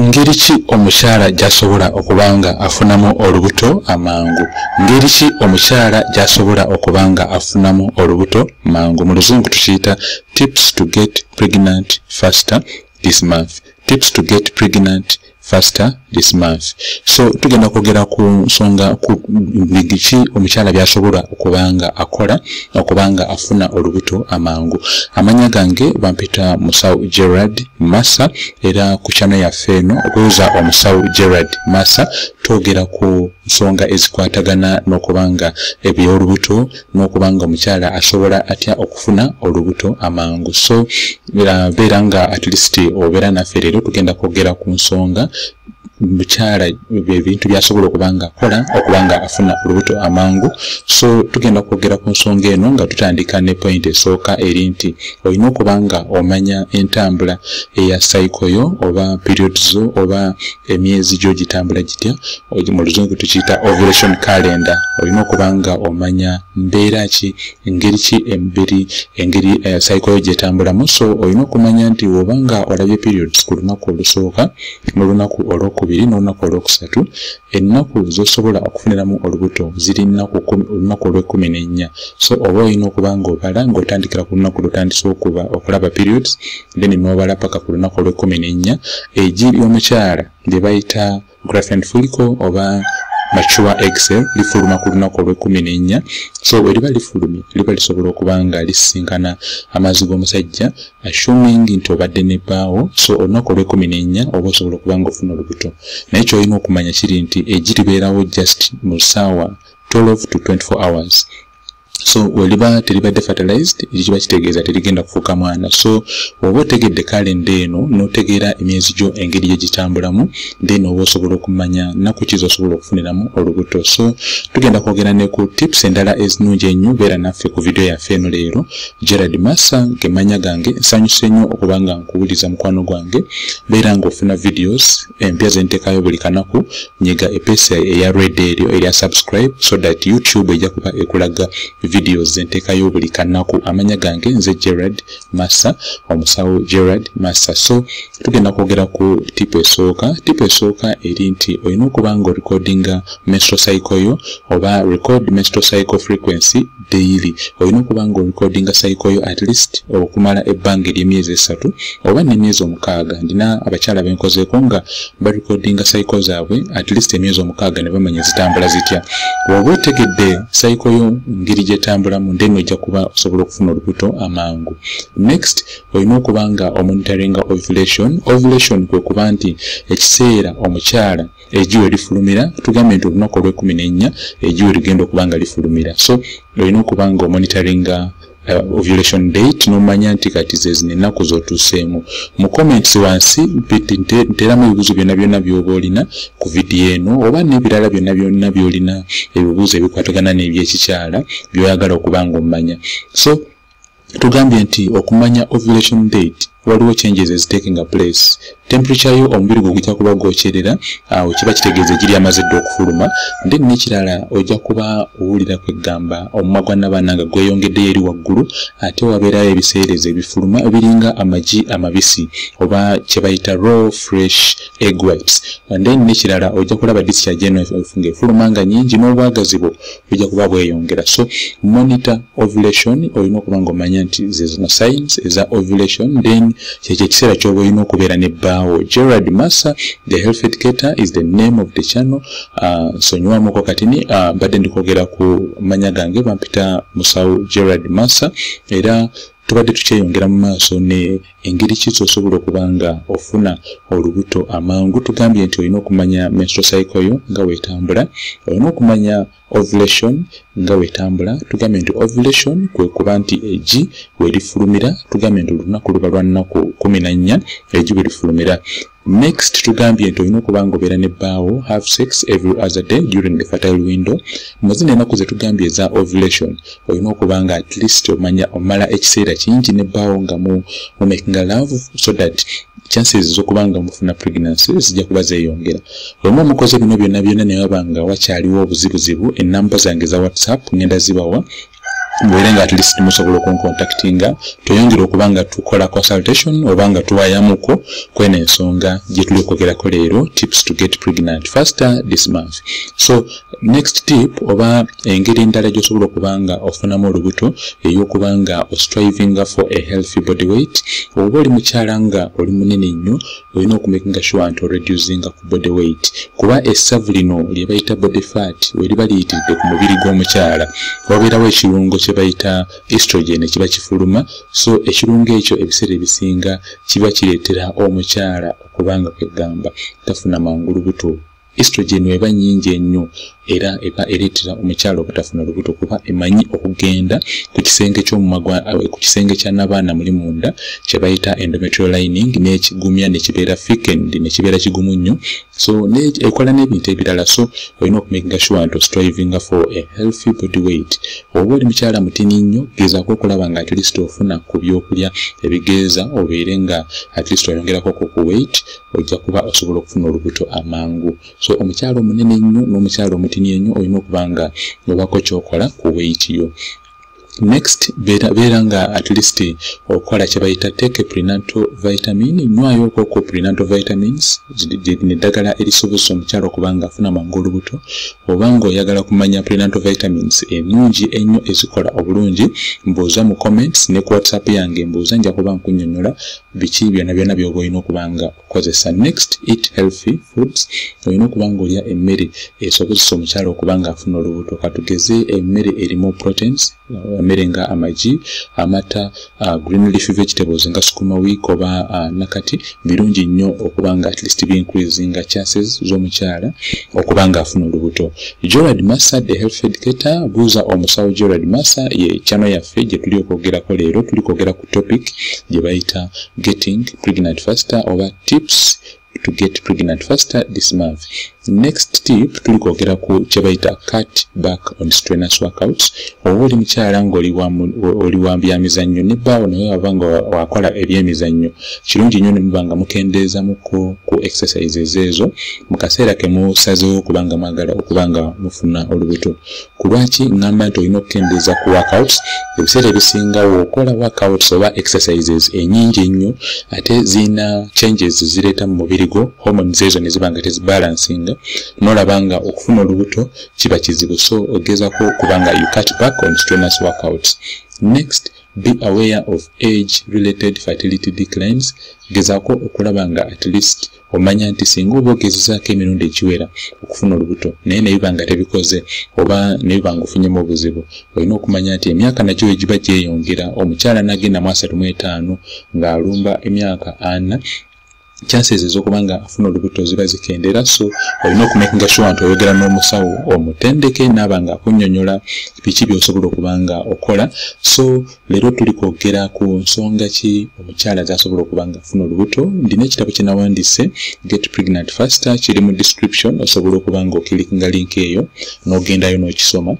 Ngeri ki omukyala gy'asobola okubanga afunamu olubuto amangu? Ngeri ki omukyala gy'asobola okubanga afunamu olubuto mangu? Mu luzungu tukiyita tips to get pregnant faster this month. Tips to get pregnant faster this month. So tugenda kwogera ku nsonga ku bigiki omukyala byasobola okubanga akola okubanga afuna olubuto amangu. Amanya gange bampita Musawo Gerard Massa era ku channel yaffe eno okuza Omusawo Gerard Massa twogera ku nsonga ezikwatagana n'okubanga eby'olubuto n'okubanga omukyala asobola atya okufuna olubuto amangu. So beera nga at least obeera naffe leero tugenda kwogera ku nsonga mukyala ebintu byasobola okubanga akola okubanga afuna olubuto amangu. So tugenda kwogera ku nsonga eno nga tutandika ne point esooka eri nti olina okubanga omanya entambula eya cycle yo oba periods zo oba emyezi gyo gitambula gitya. Mu luzungu tukiyita ovulation calendar. Olina okubanga omanya mbeera ki engeri ki engeri cycle yo gyetambulamu. So olina okumanya nti obanga olabye periods ku lunaku olusooka n'olunaku olwokubiri n'olunaku olwokusatu ennaku zosobola okufuniramu olubuto ziri olunaku olw'ekumi. So oba olina okubanga obala ng'otandikira ku lunaku lwotandise okulaba periods then n'obala paka ku lunaku olw'ekumi. Egi y'omukyala gye bayita Graafian follicle oba mature egg cell lifuluma ku lunaku olw'ekumi. So bwe liba lifulumye liba lisobola okubanga lisinkana amazzi g'omusajja assuming nti obadde nebbaawo. So olunaku olw'ekumi oba osobola okubanga ofuna olubuto, naye kyolina okumanya kiri nti egi libeerawo just mu ssaawa 12 to 24 hours. So weliba teribadde fertilized kiba kitegeeza terigenda kufuuka mwana. So oba otegedde kalenda eno n'otegeera emyezi gyo engeri yegitambulamu then oba osobola okumanya nnaku ki z'osobola okufuniramu olubuto. So tugenda kwogera ne ku tips endala ezinungi ennyo. Beera naffe ku video yaffe eno leero. Gerard Massa gemanya gange nsanyuse nnyo okubanga nkuwuliza mukwano gwange. Beera ng'ofuna videos empya ze nteekayo buli kanaku. Nyiga epeesa eya red eryo erya subscribe so that YouTube ejja kuba ekulaga videos zentekayo buli kanaku. Amanya gange nze Gerard Massa, Omusawo Gerard Massa. So tugenda kwogera ku tip esooka. Tip esooka eri nti olina okubanga recordinga menstrual cycle yo oba record menstrual cycle frequency daily. Olina okubanga recordinga cycle yo at least okumala ebbanga ery'emyezi 3 oba n'emyezi 6. Ndina abakyala benkozeeko nga barecordinga cycle zaabwe at least emyezi 6 ne bamanya zitambula zitya. Oba otegedde cycle yo ngeri gyetambulamu then ojja kuba osobola okufuna olubuto amangu. Next olina okubanga omonitoringa ovulation. Ovulation kwe kuba nti ekiseera omukyala egiwe lifulumira tugambe nti olunaku olw'ekumi egiwe ligenda okubanga lifulumira. So olina okubanga omonitoringa ovulation date n'omanya nti kati zezino ennaku z'otuuseemu. Mu comments wansi nteramu ebibuuzo byonna by'oba olina ku video eno oba n'ebirala byonna by'olina ebibuuzo ebikwatagana n'ebyekikyala by'oyagala okubanga omanya. So tugambye nti okumanya ovulation date waliwo changes is taking a place. Temperature yo omubiri gwo gujja kuba gwokyerera awo kiba kitegeeza egiri amaze dde okufuluma. Then n'ekirala ojja kuba owulira kwegamba omumwa gwa nnabaana nga gweyongeddeyo eri waggulu ate wabeerayo ebiseereza ebifuluma ebiringa amagi amabisi oba kye bayita raw fresh egg whites. And then n'ekirala ojja kulaba discharge eno ng'efuluma nga nnyingi n'obwagazi bwo bujja kuba bweyongera. So monitor ovulation olina okuba ng'omanya nti zino signs eza ovulation then kyekyo ekiseera ky'oba olina okubeera nebbaawo. Gerard Massa, the health educator is the name of the channel. Sonyiwamuko katini badde ndikwogera ku manya gange bampita Musawo Gerard Massa era tubadde tukyeyongera mu maaso ne engeri ki z'osobola okubanga ofuna olubuto amangu. Tugambye nti olina okumanya menstrual cycle yo nga weetambula, olina okumanya ovulation nga weetambula. Tugambye nti ovulation kwe kuba nti egi werifulumira. Tugambye nti olunaku luba lwa nnaku 14 egi werifulumira. Next tugambye nti olina okubanga obeera nebbaawo have sex every other day during the fertile window. Muzina ennaku ze tugambye eza ovulation olina okubanga at least omala ekiseera kingi nebbaawo nga mu making love so that chances z'okubanga mufuna pregnancy zijja kuba zeeyongera. Olwo mukoze bino byonna ne wabanga wakyaliwo obuzibuzibu, ennamba zange za WhatsApp ngenda zibawa Mwerenga at least musobola kuncontactinga toyongera okubanga tukola consultation obanga tuwayamuko kwene ensonga gye tuli okwogerako leero, tips to get pregnant faster this month. So next tip oba engeri endala gy'osobola okubanga ofunamu olubuto ey'okubanga ostrivinga for a healthy body weight. Oba oli mukyala nga oli munene nnyo olina okumakinga sure nti oreducinga ku body weight, kuba essavu lino lye bayita body fat we liba liyitiridde ku mubiri gw'omukyala wabeerawo ekirungo kye bayita estrogen kiba kifuluma. So ekirungo ekyo ebiseera ebisinga kiba kireetera omukyala okubanga kwegamba tafuna mangu lubuto. Estrogen eba nyingi ennyo era eba ereetera omukyala obutafuna lubuto kuba emanyi okugenda ku kisenge ky'omumwa ku kisenge kya n'abaana muli munda kye bayita endometrial lining n'ekigumya ne kibeera thickened ne kibeera kigumu nnyo. So ekola n'ebintu ebirala. So olina okumakinga sure nti ostrivinga for a healthy body weight. Oba oli mukyala mutini nnyo gezaako okulaba nga at least ofuna ku byokulya ebigeeza obeere nga at least oyongerako ku weight ojja kuba osobola okufuna olubuto amangu. So omukyala omunene nnyo n'omukyala omutini ennyo olina okubanga obako kyokola ku weight yo. Next beera nga at least okola kye bayita take a prenatal vitamin. Nywayo okwo prenatal vitamins n'eddagala erisobozesa omukyala okubanga afuna mangu olubuto. Obanga oyagala kumanya prenatal vitamins ennungi ennyo ezikola obulungi mbuuza mu comments ne ku WhatsApp yange mbuuza nja kuba nkunnyonnyola biki byonna byonna by'oba olina okubanga okozesa. Next, eat healthy foods. Olina okubanga olya emmere esobozesa omukyala okubanga afuna olubuto. Katugeze emmere erimu proteins, emmere nga amagi, amata, green leafy vegetables nga sukuma wiki oba nakati birungi nnyo okubanga at least increasinga chances z'omukyala okubanga afuna olubuto. Gerard Massa, the health educator, buuza omusawo Gerard Massa ye channel yaffe gye tuli okwogerako leero. Tuli kwogera ku topic gye bayita getting pregnant faster oba tips to get pregnant faster this month. Next tip tuli kwogera ku kye bayita cut back on strenuous workouts. Oba oli mukyala ng'oli wa byamizannyo nebbaawo naye wabanga wakola ebyemizannyo kirungi nnyo ne mubanga mukendeeza ku exercises ezo mu kaseera ke musazeewo okubanga mwagala okubanga mufuna olubuto. Kulwaki ngamba nti olina okukendeeza ku workouts? Ebiseera ebisinga w'okola workouts oba exercises enyingi ennyo ate zina changes zireeta mu mubiri gwo, hormones ezo ne ziba nga tezibalansinga n'olabanga okufuna olubuto kiba kizibu. So ogezako kubanga you cut back on strenuous workouts. Next, be aware of age-related fertility declines. Gezako okulabanga at least omanya nti singa oba ogezezaako emirundi ekiwera okufuna olubuto naye nebiba nga tebikoze oba nebiba nga ofunyemu obuzibu, olina okumanya nti emyaka nagyo egiba gyeyongera. Omukyala n'agenda mu 35 ng'alumba emyaka 4 chances ez'okubanga afuna olubuto ziba zikendera. So olina okumakinga sure nti oyogera n'omusawo omutendeke n'abanga akunnyonnyola biki by'osobola okubanga okola. So leero tuli kwogera ku nsonga ki omukyala z'asobola okubanga afuna olubuto. Ndina ekitabo kye nawandiise Get Pregnant Faster, kiri mu description, osobola okubanga okilikinga link eyo n'ogendayo n'okisoma.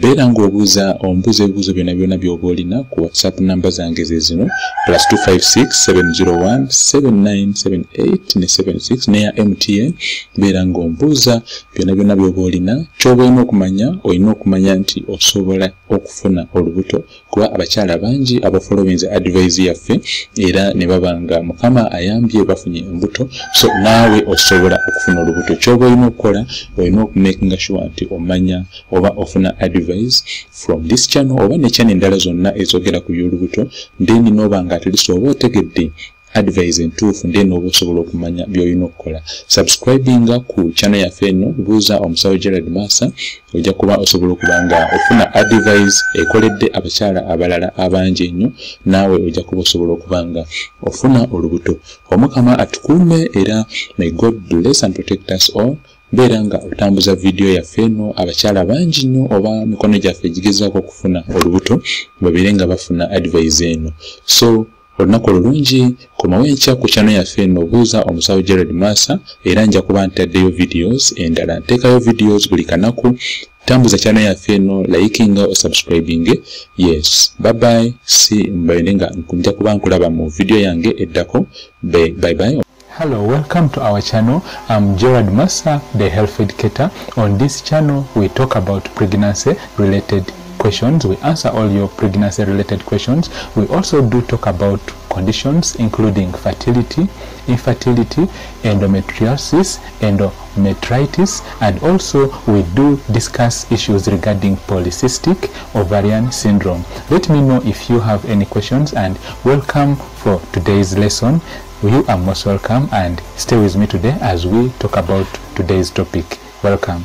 Beera ng'ombuuza ebibuuzo byonna byonna by'oba olina ku WhatsApp namba zange ze zino +256 701 7978 ne 76 neya MTN. Beera ng'ombuuza byonna byonna by'oba olina. Ky'oba olina okumanya nti osobola okufuna olubuto kuba abakyala bangi abafollowing advice yaffe era ne babanga Mukama ayambye bafunye embuto. So naawe osobola okufuna olubuto. Ky'oba olina okukola olina okumakinga sure nti omanya oba ofuna advice from this channel oba ne channel endala zonna ezogera ku by'olubuto, then noba nga at least oba otegedde advice entuufu then oba osobola okumanya by'olina okukola. Subscribinga ku channel yaffe eno buuza omusawo Gerard Massa ojja kuba osobola okubanga ofuna advice ekoledde abakyala abalala abangi ennyo, naawe ojja kuba osobola okubanga ofuna olubuto. Omukama atukuume era may God bless and protect us all. Beera nga otambuza video yaffe eno abakyala bangi nnyo oba mikono gyaffe gigezaako okufuna olubuto babeere nga bafuna advice eno. So olunaku olulungi komawo enkya ku channel yaffe eno buuza omusawo Gerard Massa era nja kuba ntaddeyo videos endala. Nteekayo videos buli kanaku. Tambuza channel yaffe eno, likinga o subscribing. Yes, bye bye. Mbaire nga nja kuba nkulaba mu video yange eddako. Bye bye. Hello, welcome to our channel. I'm Gerard Massa, the health educator. On this channel, we talk about pregnancy related questions. We answer all your pregnancy related questions. We also do talk about conditions including fertility, infertility, endometriosis, endometritis, and also we do discuss issues regarding polycystic ovarian syndrome. Let me know if you have any questions, and welcome for today's lesson. You are most welcome, and stay with me today as we talk about today's topic. Welcome.